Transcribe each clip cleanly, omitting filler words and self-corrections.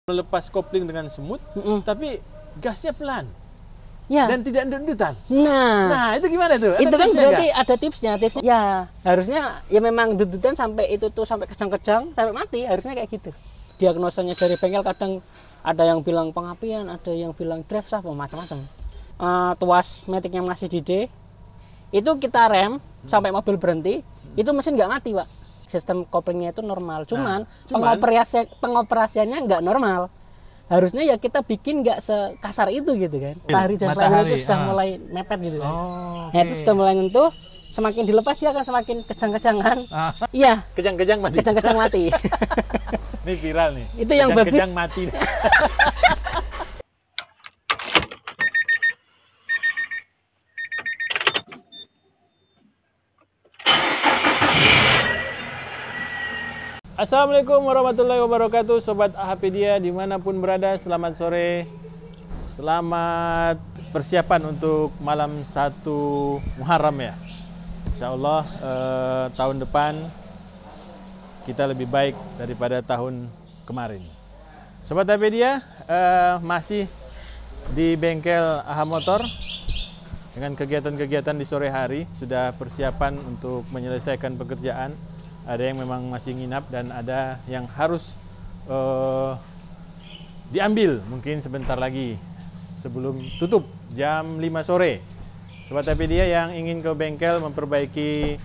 melepas kopling dengan semut, tapi gasnya pelan. Ya. Dan tidak ndut-ndutan. Nah, itu gimana tuh? Itu kan berarti ada tipsnya. Ya, harusnya ya memang ndut-ndutan sampai itu tuh sampai kejang-kejang, sampai mati, harusnya kayak gitu. Diagnosanya dari bengkel kadang ada yang bilang pengapian, ada yang bilang drive shaft, macam-macam. Tuas matic yang masih di D, itu kita rem sampai mobil berhenti, itu mesin nggak mati, Pak. Sistem koplingnya itu normal, cuman pengoperasiannya nggak normal. Harusnya ya kita bikin nggak sekasar itu gitu kan. Matahari dan flywheel itu sudah mulai mepet gitu kan. Nah, itu sudah mulai nyentuh, semakin dilepas dia akan semakin kejang-kejangan. Iya. Kejang-kejang mati. Kejang-kejang mati. Ini viral nih. Itu yang bagus. Kejang mati. Assalamualaikum warahmatullahi wabarakatuh, Sobat Ahpedia dimanapun berada, selamat sore. Selamat persiapan untuk malam 1 Muharram ya. Insya Allah tahun depan kita lebih baik daripada tahun kemarin. Sobat Ahpedia masih di bengkel AHA Motor dengan kegiatan-kegiatan di sore hari. Sudah persiapan untuk menyelesaikan pekerjaan. Ada yang memang masih nginap dan ada yang harus diambil mungkin sebentar lagi sebelum tutup jam 5 sore. Sobat Ahpedia yang ingin ke bengkel memperbaiki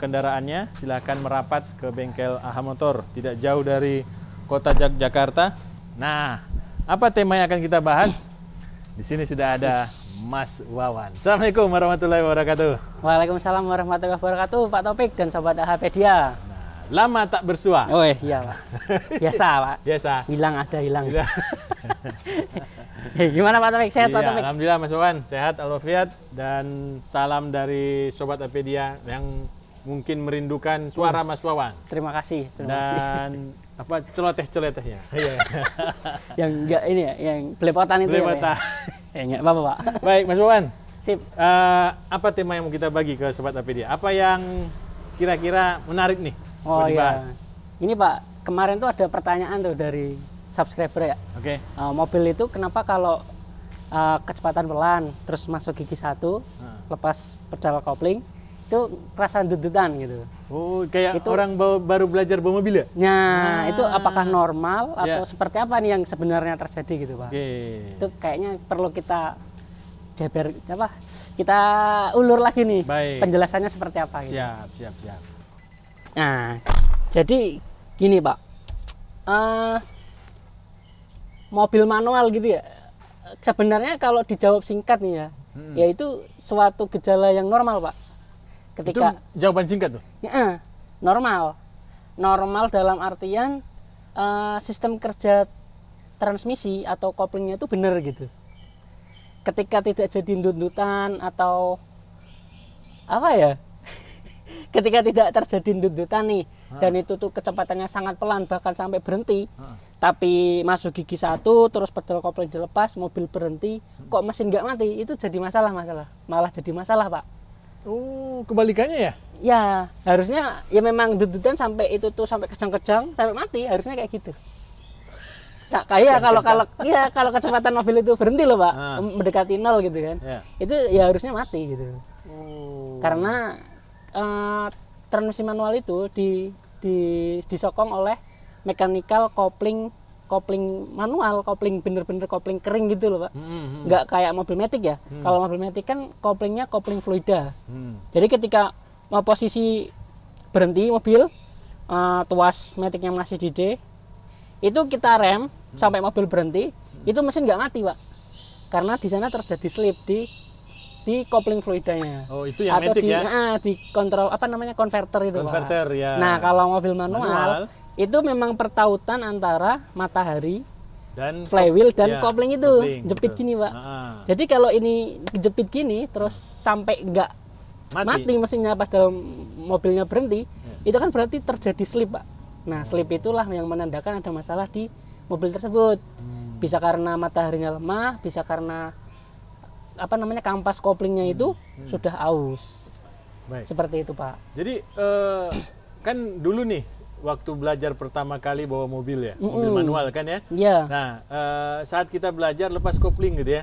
kendaraannya, silahkan merapat ke bengkel AHA Motor, tidak jauh dari kota Jakarta. Nah, apa tema yang akan kita bahas? Di sini sudah ada Mas Wawan. Assalamualaikum warahmatullahi wabarakatuh. Waalaikumsalam warahmatullahi wabarakatuh, Pak Topik dan Sobat Ahpedia. Nah, lama tak bersua. Oh iya, Pak. Biasa, Pak. Biasa. Hilang. Gimana Pak Topik? Sehat, Pak Topik? Alhamdulillah Mas Wawan, sehat walafiat, dan salam dari Sobat Ahpedia yang mungkin merindukan suara Mas Wawan. Terima kasih. Dan apa celoteh-celotehnya. Yang enggak ini ya, yang belepotan itu. Belepotan. Ya enggak apa-apa, Pak. Baik, Mas Wawan. Sip. Apa tema yang mau kita bagi ke Sobat Ahpedia? Apa yang kira-kira menarik nih? Oh iya. Ini Pak, kemarin tuh ada pertanyaan tuh dari subscriber ya. Oke. Mobil itu kenapa kalau kecepatan pelan terus masuk gigi 1, lepas pedal kopling itu perasaan dudutan gitu. Oh, kayak itu, orang baru belajar bawa mobil ya? Nah, itu apakah normal atau seperti apa nih yang sebenarnya terjadi gitu, Pak? Itu kayaknya perlu kita kita ulur lagi nih. Baik. Penjelasannya seperti apa gitu. Siap. Nah, jadi gini Pak, mobil manual gitu ya, sebenarnya kalau dijawab singkat nih ya, yaitu suatu gejala yang normal Pak. Ketika itu jawaban singkat tuh? Ya, normal dalam artian sistem kerja transmisi atau koplingnya itu benar gitu. Ketika tidak jadi ndut-ndutan atau apa ya, ketika tidak terjadi ndut-ndutan nih, dan itu tuh kecepatannya sangat pelan bahkan sampai berhenti, tapi masuk gigi 1 terus pedal kopling dilepas, mobil berhenti, kok mesin nggak mati, itu jadi malah jadi masalah Pak. Oh, kebalikannya ya? Ya, harusnya ya memang ndut-ndutan sampai itu tuh sampai kejang-kejang sampai mati, harusnya kayak gitu. Kayak kalau kecepatan mobil itu berhenti loh Pak, mendekati 0 gitu kan, itu ya harusnya mati gitu. Karena transmisi manual itu disokong oleh mechanical kopling manual, kopling bener-bener kopling kering gitu loh Pak. Nggak kayak mobil matic ya. Kalau mobil matic kan koplingnya kopling fluida. Jadi ketika posisi berhenti mobil, tuas maticnya masih di D, itu kita rem sampai mobil berhenti, itu mesin nggak mati Pak, karena di sana terjadi slip di kopling fluidanya. Oh, itu yang atau matic ya? Di kontrol apa namanya konverter itu konverter Pak. Ya. Nah, kalau mobil manual itu memang pertautan antara matahari dan flywheel dan kopling itu jepit gini Pak. Jadi kalau ini jepit gini terus sampai nggak mati mesinnya padahal mobilnya berhenti, itu kan berarti terjadi slip Pak. Nah, slip itulah yang menandakan ada masalah di mobil tersebut. Bisa karena mataharinya lemah, bisa karena apa namanya kampas koplingnya itu sudah aus. Baik. Seperti itu Pak. Jadi kan dulu nih waktu belajar pertama kali bawa mobil ya, mobil manual kan ya. Iya. Nah, saat kita belajar lepas kopling gitu ya,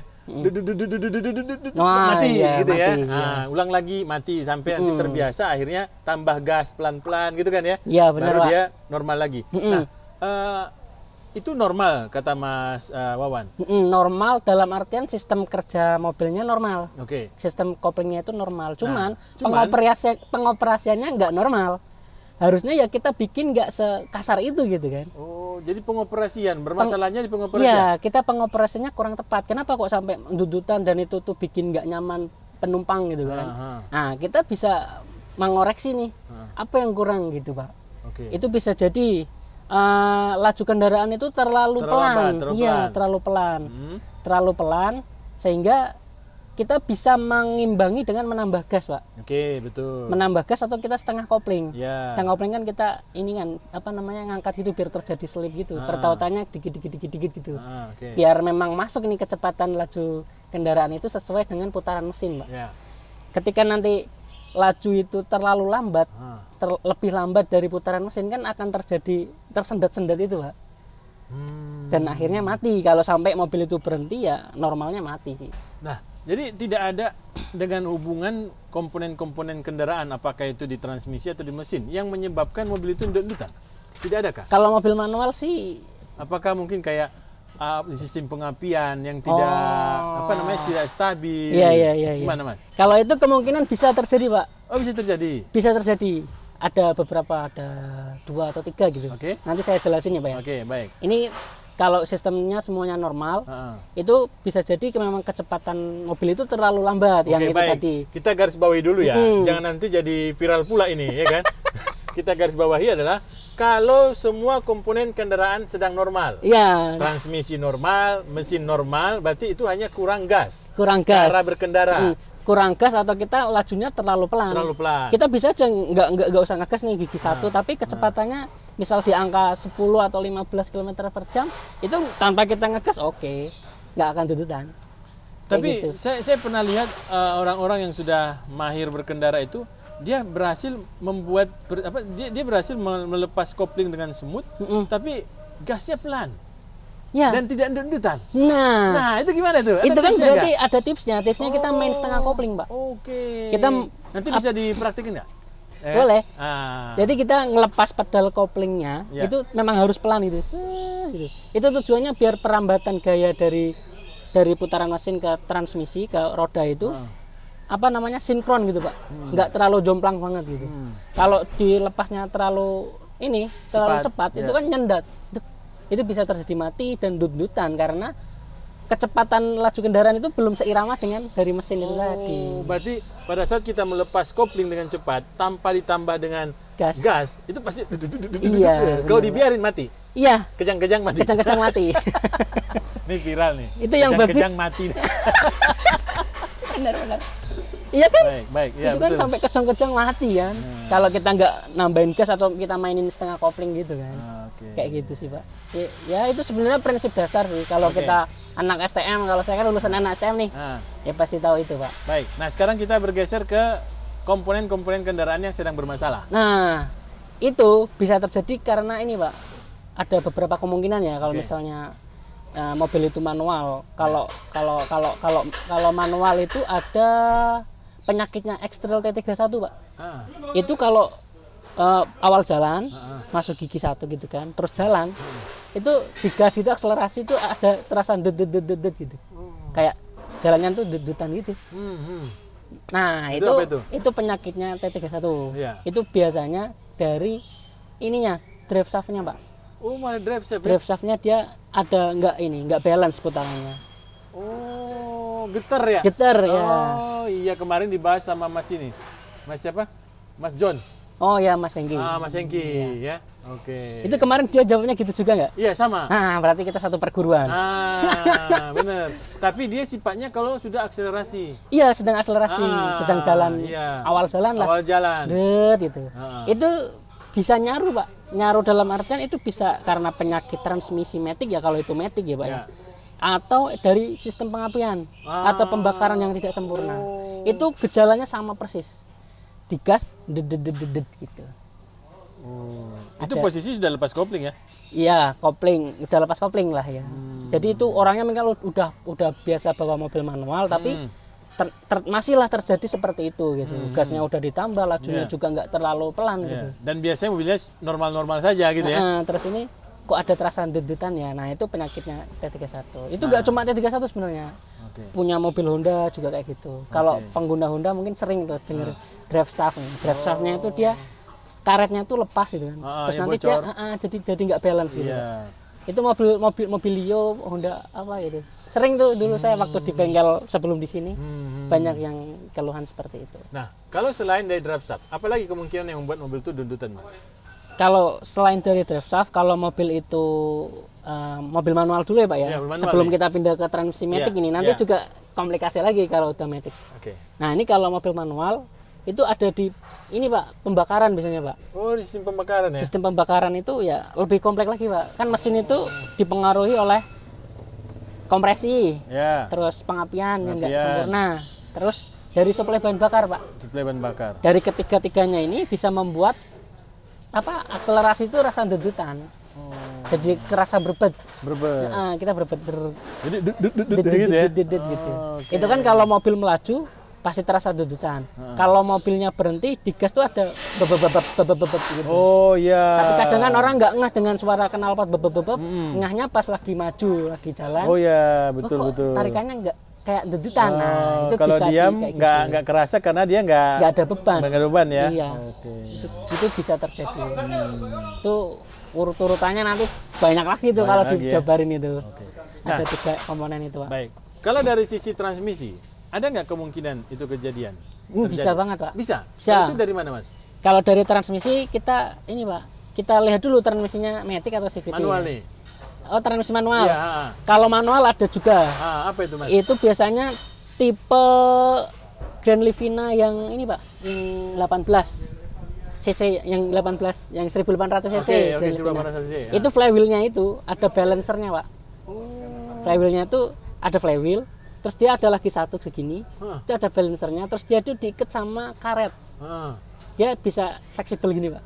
Wah, mati iya, gitu ya. mati, iya. Nah, ulang lagi mati sampai nanti terbiasa, akhirnya tambah gas pelan-pelan gitu kan ya. Iya, benar, Baru Pak. dia normal lagi. Nah, itu normal kata Mas Wawan. Normal dalam artian sistem kerja mobilnya normal. Oke. Sistem koplingnya itu normal. Cuman, cuman- pengoperasiannya nggak normal. Harusnya ya kita bikin nggak sekasar itu gitu kan. Oh, jadi pengoperasian, bermasalahnya di pengoperasian. Iya, kita pengoperasiannya kurang tepat. Kenapa kok sampai dudutan dan itu tuh bikin nggak nyaman penumpang gitu kan. Nah, kita bisa mengoreksi nih. Apa yang kurang gitu, Pak. Oke. Itu bisa jadi laju kendaraan itu terlalu pelan. Iya, terlalu pelan. Terlalu pelan sehingga kita bisa mengimbangi dengan menambah gas, Pak. Oke, betul. Menambah gas atau kita setengah kopling. Ya. Setengah kopling kan kita ini kan apa namanya ngangkat itu biar terjadi slip gitu. Pertautannya dikit-dikit gitu. Oke. Biar memang masuk ini kecepatan laju kendaraan itu sesuai dengan putaran mesin, Pak. Ya. Ketika nanti laju itu terlalu lambat, lebih lambat dari putaran mesin kan akan terjadi tersendat-sendat itu, Pak. Dan akhirnya mati. Kalau sampai mobil itu berhenti ya normalnya mati sih. Nah, jadi tidak ada dengan hubungan komponen-komponen kendaraan, apakah itu di transmisi atau di mesin, yang menyebabkan mobil itu ndut-ndutan? Tidak ada kah? Kalau mobil manual sih Apakah mungkin kayak sistem pengapian yang tidak tidak stabil? Iya. Gimana, Mas? Kalau itu kemungkinan bisa terjadi, Pak. Oh, bisa terjadi. Bisa terjadi. Ada beberapa, ada 2 atau 3 gitu. Oke. Nanti saya jelasin ya, Pak ya. Oke, baik. Ini kalau sistemnya semuanya normal, itu bisa jadi memang kecepatan mobil itu terlalu lambat yang Oke, itu baik. tadi. Kita garis bawahi dulu ya. Jangan nanti jadi viral pula ini, ya kan? Kita garis bawahi adalah kalau semua komponen kendaraan sedang normal. Iya, Transmisi normal, mesin normal, berarti itu hanya kurang gas. kurang gas. Cara berkendara. Kurang gas atau kita lajunya terlalu pelan. Terlalu pelan. Kita bisa aja nggak usah ngegas nih gigi 1, tapi kecepatannya misal di angka 10 atau 15 km per jam, itu tanpa kita ngegas oke. Nggak akan dudutan. Kayak Tapi gitu. saya pernah lihat orang-orang yang sudah mahir berkendara itu, dia berhasil membuat dia berhasil melepas kopling dengan semut, tapi gasnya pelan Ya. dan tidak ndut-ndutan. Nah, Itu gimana tuh? itu Ada kan tipsnya berarti nggak? ada tipsnya. Tipsnya kita main setengah kopling, Pak. Oke. Kita nanti bisa dipraktikin nggak? Boleh. Ah. Jadi kita ngelepas pedal koplingnya, Ya. itu memang harus pelan gitu. Gitu. Itu tujuannya biar perambatan gaya dari putaran mesin ke transmisi ke roda itu sinkron gitu, Pak. Nggak terlalu jomplang banget gitu. Kalau dilepasnya terlalu cepat, itu kan nyendat. Itu bisa terjadi mati dan dut-dutan karena kecepatan laju kendaraan itu belum seirama dengan dari mesin itu tadi. Berarti pada saat kita melepas kopling dengan cepat tanpa ditambah dengan gas itu pasti Iya, kalau dibiarin mati. Iya, Kejang-kejang mati. kejang-kejang mati. Ini viral nih. Itu yang Kejang-kejang bagus. mati. Benar. Iya kan? Baik. Ya, itu kan betul. sampai kejang-kejang mati kan. Kalau kita nggak nambahin gas atau kita mainin setengah kopling gitu kan. Oke. Kayak gitu sih, Pak. Ya itu sebenarnya prinsip dasar sih. Kalau kita anak STM, kalau saya kan lulusan anak STM nih. Ya pasti tahu itu, Pak. Baik. Nah, sekarang kita bergeser ke komponen-komponen kendaraan yang sedang bermasalah. Nah, itu bisa terjadi karena ini, Pak. Ada beberapa kemungkinan ya kalau misalnya mobil itu manual. Kalau manual itu ada penyakitnya X-Trail T31, Pak. Itu kalau awal jalan masuk gigi 1 gitu kan, terus jalan itu digas itu akselerasi itu ada terasa dut gitu. Kayak jalannya tuh dut-dutan gitu. Nah, itu penyakitnya T31. Iya. Itu biasanya dari ininya, drive shaft-nya, Pak. Oh, malah drive shaft. Drive shaft-nya dia ada nggak balance putarannya. Oh, getar ya? Getar ya. Oh, iya kemarin dibahas sama Mas ini. Mas siapa? Mas John. Oh ya, Mas Hengki. Mas Hengki ya. Oke. Itu kemarin dia jawabnya gitu juga nggak? Iya, sama. Nah, berarti kita satu perguruan. Bener. Tapi dia sifatnya kalau sudah akselerasi. Iya, sedang akselerasi, sedang jalan. Iya. Awal jalan lah. Awal jalan. Gitu. Itu bisa nyaru, Pak. Nyaru dalam artian itu bisa karena penyakit transmisi matic ya, kalau itu matic ya, Pak ya. Atau dari sistem pengapian atau pembakaran yang tidak sempurna. Itu gejalanya sama persis. Digas dedet gitu. Itu posisi sudah lepas kopling ya? Iya, kopling, udah lepas kopling lah ya. Jadi itu orangnya mungkin udah biasa bawa mobil manual, tapi masihlah terjadi seperti itu gitu. Gasnya udah ditambah, lajunya juga nggak terlalu pelan gitu. Dan biasanya mobilnya normal-normal saja gitu ya. Terus ini kok ada terasa dedutan ya. Nah, itu penyakitnya T31. Itu nggak cuma T31 sebenarnya. Punya mobil Honda juga kayak gitu. Kalau pengguna Honda mungkin sering tuh denger drive shaft. Drive shaftnya itu dia karetnya tuh lepas gitu kan. Terus nanti bocor. Dia jadi nggak balance gitu. Itu mobilio Honda apa gitu. Sering tuh dulu saya waktu di bengkel sebelum di sini banyak yang keluhan seperti itu. Nah, kalau selain dari drive shaft, apalagi kemungkinan yang membuat mobil itu dundutan, Mas? Kalau selain dari drive shaft, kalau mobil itu mobil manual dulu ya Pak ya. Sebelum kita pindah ke transmisi matic ini, nanti juga komplikasi lagi kalau udah matic. Nah, ini kalau mobil manual itu ada di ini Pak, pembakaran biasanya Pak. Oh, di sistem pembakaran ya? Sistem pembakaran itu ya lebih kompleks lagi Pak. Kan mesin itu dipengaruhi oleh kompresi, terus pengapian yang nggak sempurna, terus dari suplai bahan bakar Pak. Suplai bahan bakar. Dari ketiga-tiganya ini bisa membuat akselerasi itu rasa dedutan. Jadi kerasa berbet. Kita berbet. Jadi gitu gitu. Itu kan kalau mobil melaju pasti terasa dedutan. Kalau mobilnya berhenti, di gas tuh ada bebek gitu. Oh iya. Tapi kadang kan orang nggak ngeh dengan suara knalpot bebek. Ngehnya pas lagi maju, lagi jalan. Oh iya, betul. Tarikannya nggak kayak dedutan. Nah, itu kalau bisa diam nggak kerasa karena dia nggak ada beban. Nggak ada beban ya. Iya. Itu bisa terjadi. Itu urut-urutannya nanti banyak lagi tuh kalau dijabarin itu. Ada 3 komponen itu Pak. Baik. Kalau dari sisi transmisi, ada nggak kemungkinan itu kejadian? Bisa banget Pak. Bisa. Itu dari mana Mas? Kalau dari transmisi kita ini Pak, kita lihat dulu transmisinya matic atau CVT. Manual nih. Oh, transmisi manual. Iya. Kalau manual ada juga. Apa itu Mas? Itu biasanya tipe Grand Livina yang ini Pak, yang 18 cc, yang 18, yang 1800 cc. Oke, 1800 cc. Itu flywheelnya itu ada balancernya Pak. Flywheelnya itu ada flywheel, terus dia ada lagi satu segini, itu ada balancernya, terus dia itu diikat sama karet. Dia bisa fleksibel gini Pak.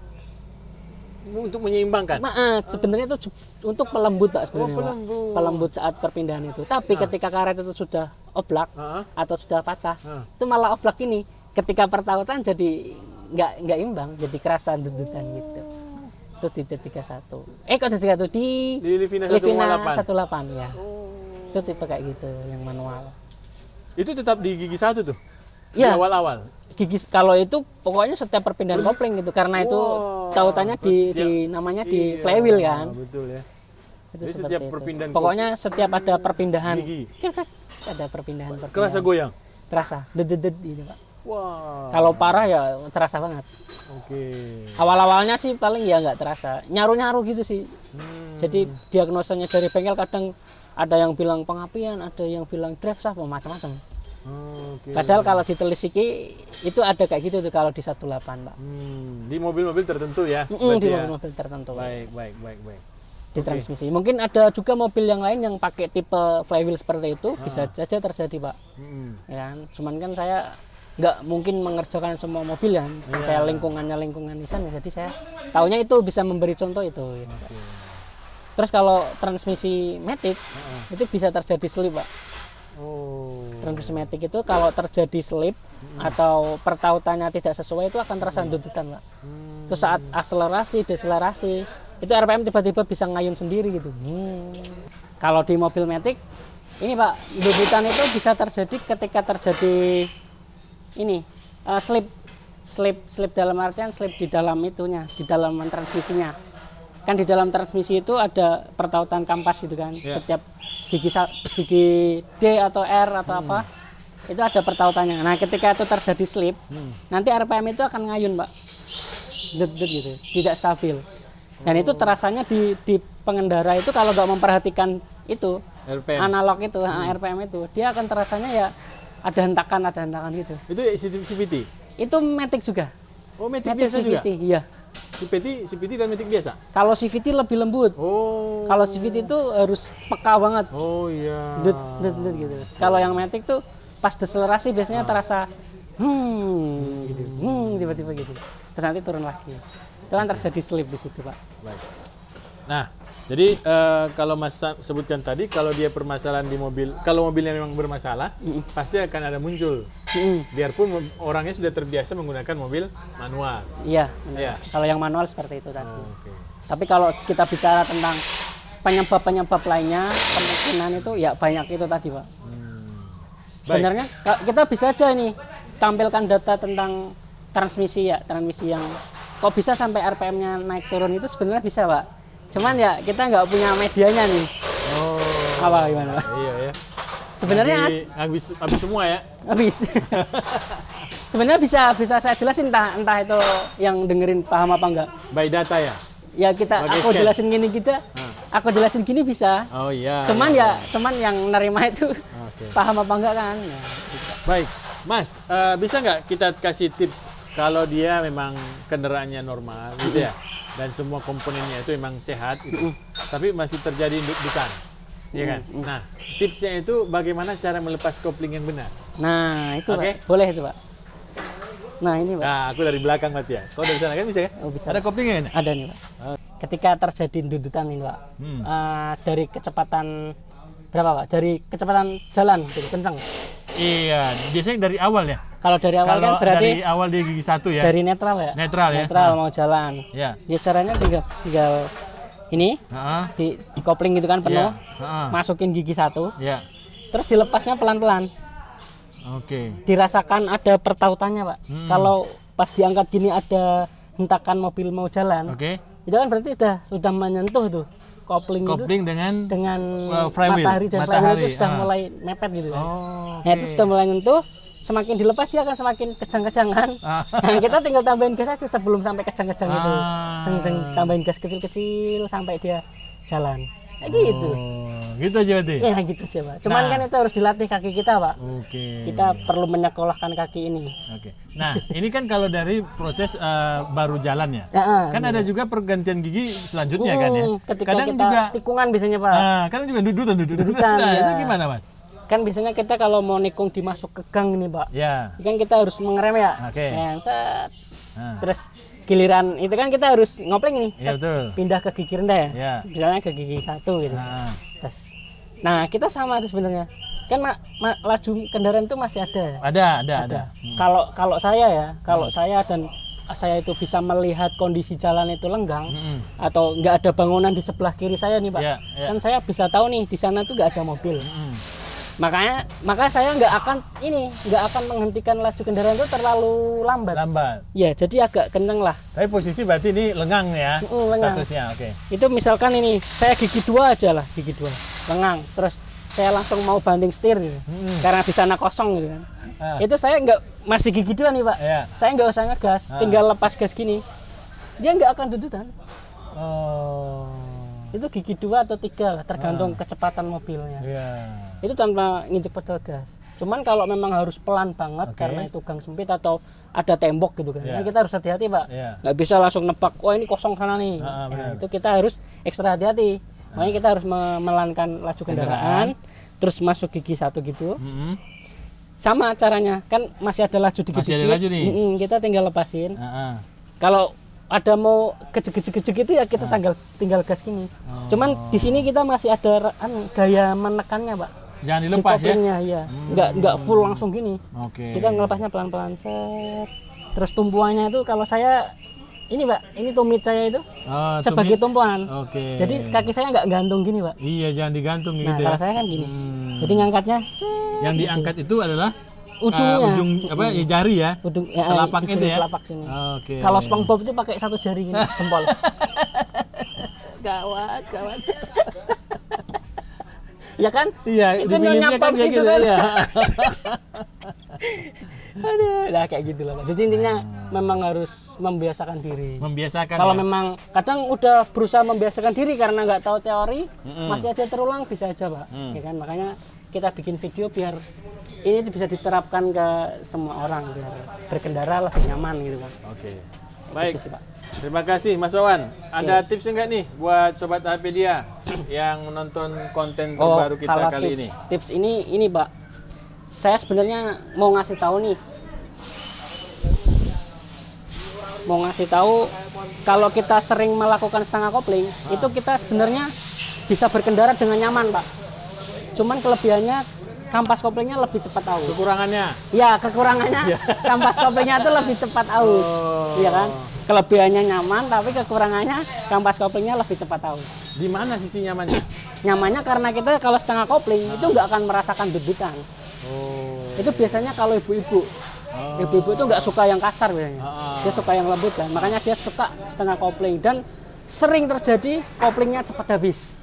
Untuk menyeimbangkan. Sebenarnya itu untuk pelembut Pak sebenarnya. Pelembut saat perpindahan itu. Tapi ketika karet itu sudah oblak atau sudah patah, itu malah oblak ini ketika pertautan jadi nggak imbang, jadi kerasa dedutan gitu. Itu di T31. Kok T31 di Livina 18 ya. Itu tipe kayak gitu yang manual. Itu tetap di gigi 1 tuh. Iya. Di awal-awal. Gigi kalau itu pokoknya setiap perpindahan kopling gitu, karena itu tautannya di namanya di flywheel kan. Betul ya. Itu jadi setiap perpindahan pokoknya setiap ada perpindahan gigi. Ada perpindahan. Kerasa goyang. Terasa dedet gitu Pak. Wah. Kalau parah ya terasa banget. Awal-awalnya sih paling ya nggak terasa, nyaru-nyaru gitu sih. Jadi diagnosanya dari bengkel kadang ada yang bilang pengapian, ada yang bilang drive shaft, macam-macam. Padahal kalau ditelisiki itu ada kayak gitu tuh kalau di 18 Pak. Di mobil-mobil tertentu ya? Di mobil-mobil tertentu. Baik. Di transmisi. Mungkin ada juga mobil yang lain yang pakai tipe flywheel seperti itu, bisa saja terjadi Pak. Ya kan? Cuman kan saya nggak mungkin mengerjakan semua mobil ya. Saya lingkungan Nissan, jadi saya taunya itu bisa memberi contoh itu. Gitu, Pak. Terus kalau transmisi matic itu bisa terjadi slip Pak. Transmisi matic itu kalau terjadi slip atau pertautannya tidak sesuai itu akan terasa dedutan Pak. Itu saat akselerasi, deselerasi itu RPM tiba-tiba bisa ngayun sendiri gitu. Kalau di mobil matic ini Pak, dedutan itu bisa terjadi ketika terjadi ini slip dalam artian slip di dalam itunya, di dalam transmisinya. Kan di dalam transmisi itu ada pertautan kampas gitu kan. Setiap gigi D atau R atau apa itu ada pertautannya. Nah, ketika itu terjadi slip, nanti RPM itu akan ngayun Pak, gitu, tidak stabil. Dan itu terasanya di pengendara itu kalau nggak memperhatikan itu RPM. Analog itu RPM itu, dia akan terasanya ya ada hentakan gitu. Itu CVT? Itu matic juga. Oh, matic biasa CVT, juga? Iya. CVT dan matic biasa? Kalau CVT lebih lembut. Kalau CVT itu harus peka banget. Oh iya. Gitu. Kalau yang matic tuh pas deselerasi biasanya terasa gitu. Tiba-tiba gitu. Terus nanti turun lagi. Itu itu kan terjadi slip di situ, Pak. Baik. Nah, jadi kalau Mas sebutkan tadi, kalau dia permasalahan di mobil, kalau mobilnya memang bermasalah, pasti akan ada muncul. Biarpun orangnya sudah terbiasa menggunakan mobil manual. Iya, benar. Iya. Kalau yang manual seperti itu tadi. Oke. Tapi kalau kita bicara tentang penyebab-penyebab lainnya, kemungkinan itu ya banyak itu tadi, Pak. Sebenarnya kita bisa aja ini tampilkan data tentang transmisi yang kok bisa sampai RPM-nya naik turun itu sebenarnya bisa, Pak. Cuman ya kita nggak punya medianya nih. Oh. Apa gimana, Pak? Iya ya. Sebenarnya habis semua ya. habis. Sebenarnya bisa saya jelasin entah itu yang dengerin paham apa enggak. By data ya. Ya aku jelasin gini aku jelasin gini bisa. Oh iya. Cuman yang nerima itu Okay. paham apa enggak kan. Ya, gitu. Baik, Mas, bisa nggak kita kasih tips kalau dia memang kendaraannya normal gitu ya, dan semua komponennya itu memang sehat gitu, tapi masih terjadi indukan, ya kan? Nah, tipsnya itu bagaimana cara melepas kopling yang benar? Nah, itu Oke. Pak. Boleh itu, Pak. Nah, ini, Pak. Nah, aku dari belakang berarti ya. Kau dari sana kan bisa ya? Oh, bisa. Ada koplingnya kan? Ada nih, Pak. Ketika terjadi dudutan ini, Pak. Dari kecepatan berapa, Pak? Dari kecepatan jalan gitu, kencang. Iya, biasanya dari awal ya. Kalau dari awal Kalau kan berarti dari awal dia gigi satu ya. dari netral ya. Netral ya. Netral mau jalan. Ya. Ya caranya tinggal ini di kopling gitu kan penuh. Masukin gigi satu. Ya. Terus dilepasnya pelan-pelan. Oke. Dirasakan ada pertautannya, Pak. Kalau pas diangkat gini ada hentakan mobil mau jalan. Oke. Itu kan berarti sudah menyentuh tuh kopling itu dengan matahari dan flywheel itu sudah mulai mepet gitu kan. Nah, itu sudah mulai nyentuh, semakin dilepas dia akan semakin kejang-kejangan. Nah, kita tinggal tambahin gas aja sebelum sampai kejang-kejang itu. Tambahin gas kecil-kecil sampai dia jalan. Kayak gitu. Gitu aja berarti. Iya, gitu aja, Pak. Cuman kan itu harus dilatih kaki kita, Pak. Oke. Kita perlu menyekolahkan kaki ini. Oke. Nah, ini kan kalau dari proses baru jalan ya. Kan ada juga pergantian gigi selanjutnya kan ya. Ketika Kadang kita juga tikungan biasanya, Pak. kadang juga dudutan. Nah, ya. itu gimana, Mas? Kan biasanya kita kalau mau nikung dimasuk ke gang ini, Pak. Ya. Kan kita harus mengerem ya. Oke. Set. Terus giliran itu kan kita harus ngopling nih. Iya, betul. Pindah ke gigi rendah ya. Ya. Misalnya ke gigi satu gitu. Nah, kita sama itu sebenarnya. Kan laju kendaraan itu masih ada. Ada. Kalau saya dan saya itu bisa melihat kondisi jalan itu lenggang atau nggak ada bangunan di sebelah kiri saya nih, Pak. Kan saya bisa tahu nih di sana tuh nggak ada mobil. Maka saya nggak akan menghentikan laju kendaraan itu terlalu lambat. Ya, jadi agak kenceng lah. Tapi posisi berarti ini lengang ya. Lengang. Statusnya, oke. Itu misalkan ini saya gigi 2 aja lah, gigi 2 lengang. Terus saya langsung mau banding setir gitu. Karena di sana kosong gitu kan. Itu saya masih gigi 2 nih, Pak. Saya nggak usah ngegas, tinggal lepas gas gini. Dia nggak akan dudutan. Itu gigi 2 atau 3 lah, tergantung kecepatan mobilnya. Itu tanpa nginjek pedal gas. Cuman kalau memang harus pelan banget karena itu gang sempit atau ada tembok gitu kan. Nah, kita harus hati-hati, Pak. Nggak bisa langsung nebak, wah ini kosong sana nih. Nah, itu kita harus ekstra hati-hati. Makanya kita harus memelankan laju kendaraan, terus masuk gigi satu gitu. Sama caranya, kan masih ada laju dikit-dikit. Masih ada laju nih. Kita tinggal lepasin. Kalau ada mau kejek-kejek itu ya kita tinggal gas gini. Cuman di sini kita masih ada gaya menekannya, Pak. Jangan dilepas ya. Iya. Nggak full langsung gini. Kita ngelepasnya pelan-pelan set. Terus tumpuannya itu kalau saya ini, Pak, ini tumit saya itu sebagai tumpuan. Jadi kaki saya nggak gantung gini, Pak. Iya, jangan digantung gitu ya. Kalau saya kan gini. Jadi ngangkatnya yang diangkat itu adalah ujungnya. Ujung apa ya, jari ya. Telapak itu ya. Telapak sini. Kalau SpongeBob itu pakai satu jari gini, jempol. Gawat. Ya kan? Iya, itu di filmnya kan kayak gitu ya. Aduh, nah kayak gitu lah, Pak. Jadi intinya memang harus membiasakan diri. ya? Kalau memang kadang udah berusaha membiasakan diri karena nggak tahu teori, masih aja terulang, bisa aja, Pak. Ya kan? Makanya kita bikin video biar ini bisa diterapkan ke semua orang biar berkendara lebih nyaman gitu, Pak. Baik. Gitu sih, Pak. Terima kasih, Mas Wawan. Ada tips enggak nih buat sobat HPdia yang menonton konten terbaru kita kali ini? Tips ini, Pak. Saya sebenarnya mau ngasih tahu kalau kita sering melakukan setengah kopling, itu kita sebenarnya bisa berkendara dengan nyaman, Pak. Cuman kelebihannya kampas koplingnya lebih cepat aus. Kekurangannya? Ya, kekurangannya kampas koplingnya itu lebih cepat aus. Iya kan? Kelebihannya nyaman, tapi kekurangannya kampas koplingnya lebih cepat aus. Di mana sisi nyamannya? Nyamannya karena kita kalau setengah kopling itu nggak akan merasakan dedutan. Itu biasanya kalau ibu-ibu. Ibu-ibu itu nggak suka yang kasar biasanya. Dia suka yang lembut kan. Makanya dia suka setengah kopling dan sering terjadi koplingnya cepat habis.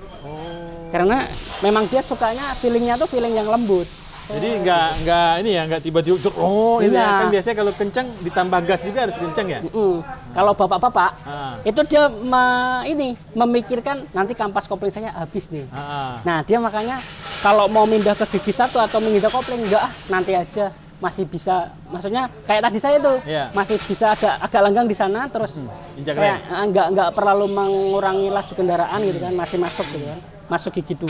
Karena memang dia sukanya feelingnya tuh feeling yang lembut. Jadi nggak tiba-tiba itu ya. Kan biasanya kalau kencang ditambah gas juga harus kencang ya. Kalau bapak-bapak itu dia memikirkan nanti kampas kopling saya habis nih. Nah dia makanya kalau mau pindah ke gigi satu atau menghindar kopling nanti aja masih bisa. Maksudnya kayak tadi saya tuh masih bisa agak lenggang di sana terus saya nggak terlalu mengurangi laju kendaraan gitu kan, masih masuk gitu kan. Masuk gigi 2,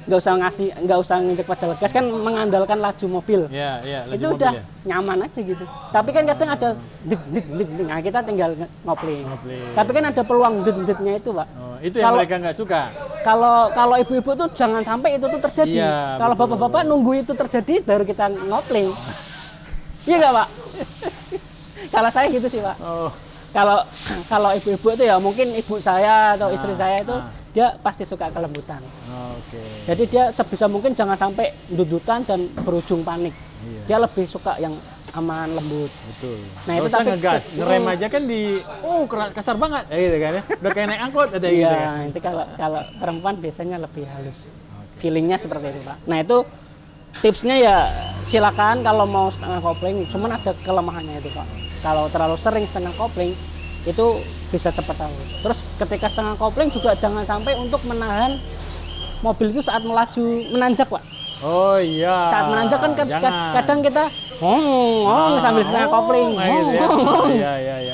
nggak usah nginjek pedal gas kan mengandalkan laju mobil. Laju itu mobil, udah nyaman aja gitu. Tapi kan kadang ada nah kita tinggal ngopling. Tapi kan ada peluang nya itu, Pak. Itu yang mereka nggak suka. Kalau ibu-ibu tuh jangan sampai itu tuh terjadi. Kalau bapak-bapak nunggu itu terjadi baru kita ngopling. Iya nggak, Pak? Kalau saya gitu sih, Pak. Kalau ibu-ibu itu ya mungkin ibu saya atau istri saya itu dia pasti suka kelembutan. Jadi dia sebisa mungkin jangan sampai dudutan dan berujung panik. Dia lebih suka yang aman, lembut. Betul. Nah, itu tapi ngegas, ngerem aja kan kasar banget. Gitu kan ya. Udah kayak naik angkot ada gitu kan. Itu kalau perempuan biasanya lebih halus. Feelingnya seperti itu, Pak. Nah, itu tipsnya ya silakan kalau mau setengah kopling, cuman ada kelemahannya itu, Pak. Kalau terlalu sering setengah kopling itu bisa cepat aus. Terus ketika setengah kopling juga jangan sampai untuk menahan mobil itu saat melaju menanjak, Pak. Saat menanjak kan kadang kita sambil setengah kopling.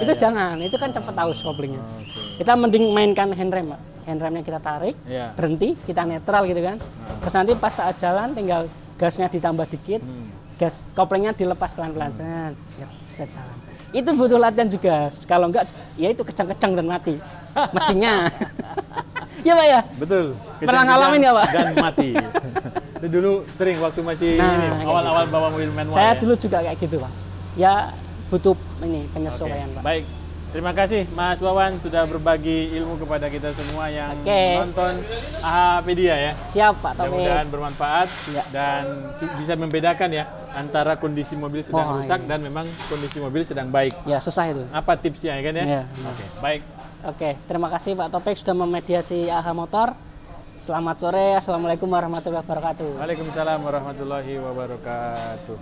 Itu jangan, itu kan cepat aus koplingnya. Kita mending mainkan handrem, Pak. Handremnya kita tarik, berhenti, kita netral gitu kan. Terus nanti pas saat jalan tinggal gasnya ditambah dikit, gas koplingnya dilepas pelan-pelan, biar bisa jalan. Itu butuh latihan juga. Kalau enggak, ya itu kecang-kecang dan mati mesinnya. Iya, Pak ya? Betul. Pernah ngalamin ya, Pak? Dan mati. Itu dulu sering waktu masih awal-awal bawa mobil manual. Saya dulu juga kayak gitu, Pak. Ya butuh penyesuaian, Pak. Baik. Terima kasih Mas Wawan sudah berbagi ilmu kepada kita semua yang nonton AHpedia ya. Siap, Pak Taufik. Mudah-mudahan bermanfaat dan bisa membedakan ya antara kondisi mobil sedang rusak dan memang kondisi mobil sedang baik. Ya, susah itu. Apa tipsnya kan ya? Baik. Terima kasih Pak Taufik sudah memediasi AH Motor. Selamat sore. Assalamualaikum warahmatullahi wabarakatuh. Waalaikumsalam warahmatullahi wabarakatuh.